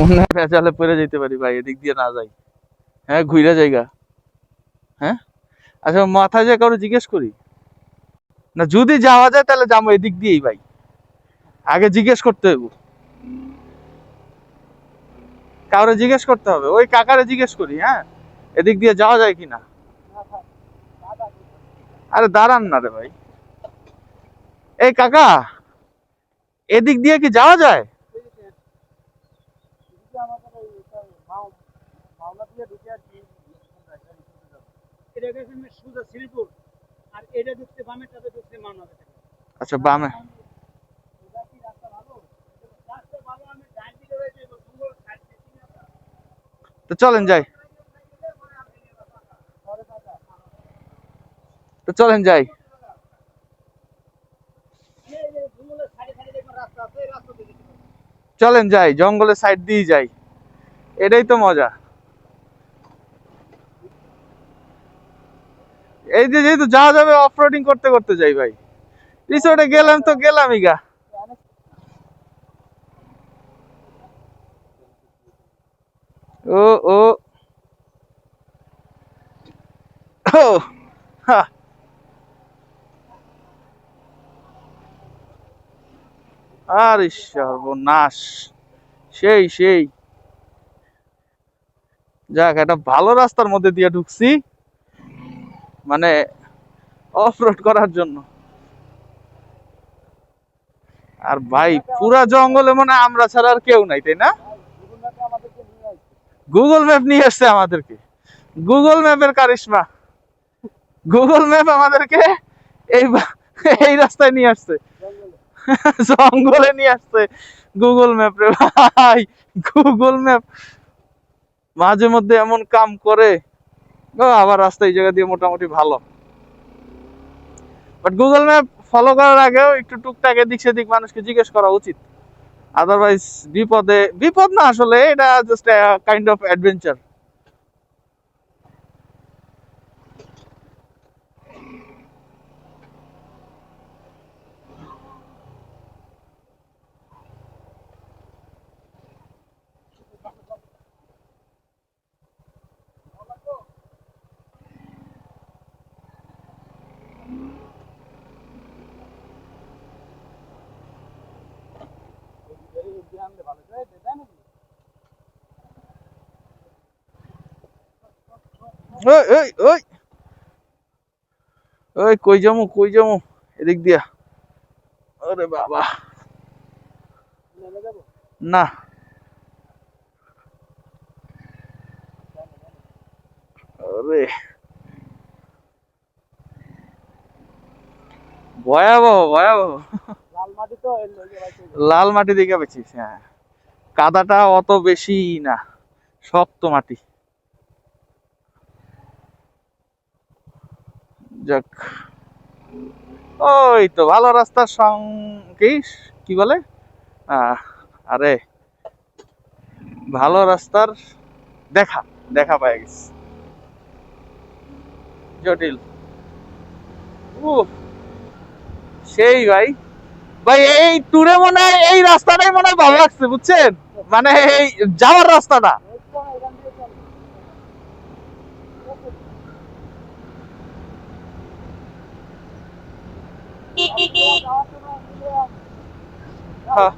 মনে হয় ভেজালে পড়ে যেতে পারি ভাই, এদিক দিয়ে না যাই। হ্যাঁ, ঘুরে জায়গা। হ্যাঁ, আচ্ছা মাথায় যে কারো জিজ্ঞেস করি না, যদি যাওয়া যায় তাহলে যাবো এদিক দিয়েই ভাই। আগে জিজ্ঞেস করতে হবে, কাউরে জিজ্ঞেস করতে হবে, ওই কাকারে জিজ্ঞেস করি। হ্যাঁ, এদিক দিয়ে যাওয়া যায় কিনা। আরে দাঁড়ান না রে ভাই, এই কাকা, এদিক দিয়ে কি যাওয়া যায়? আচ্ছা বামে, তো চলেন যাই, তো চলেন যাই। চলেন যাই, জঙ্গলের সাইড দিয়ে যাই, এটাই তো মজা। এই যে যেহেতু যাওয়া যাবে, অফ রোডিং করতে করতে যাই ভাই। রিসোর্টে গেলাম তো গেলামই গা। ও ও ও হা, আরে সর্বনাশ, সেই সেই। যাক, একটা ভালো রাস্তার মধ্যে দিয়ে ঢুকছি, মানে অফ রোড করার জন্য। আর ভাই পুরা জঙ্গলে মনে হয় আমরা ছাড়া আর কেউ নাই, তাই না? গুগল ম্যাপ নিয়ে আসছে আমাদেরকে, গুগল ম্যাপের কারিশমা। গুগল ম্যাপ আমাদেরকে এই এই রাস্তায় নিয়ে আসছে, জঙ্গলে নিয়ে আসছে গুগল ম্যাপ রে ভাই। গুগল ম্যাপ মাঝে মধ্যে এমন কাম করে। ও, আবার রাস্তা এই জায়গা দিয়ে মোটামুটি ভালো, বাট গুগল ম্যাপ ফলো করার আগেও একটু টুকটাক এদিক সেদিক মানুষকে জিজ্ঞেস করা উচিত। আদারওয়াইজ বিপদে বিপদ না, আসলে এটা জাস্ট কাইন্ড অফ অ্যাডভেঞ্চার। ওই ওই ওই ওই, কই যামু কই যামু, এদিক দিয়া। আরে বাবা, না, আরে ভয়াবহ ভয়াবহ। লাল মাটি দেখে পেয়েছিস? হ্যাঁ, কাদাটা অত বেশি না, শক্ত মাটি। যাক, ওই তো ভালো রাস্তার কি কি বলে, আরে ভালো রাস্তার দেখা, দেখা পাই গেছে। জটিল, ও সেই ভাই। ভাই এই ট্যুরে মনে হয় এই রাস্তাটাই মনে হয় ভালো লাগছে, বুঝছেন? মানে এই যাওয়ার রাস্তাটা। হ্যাঁ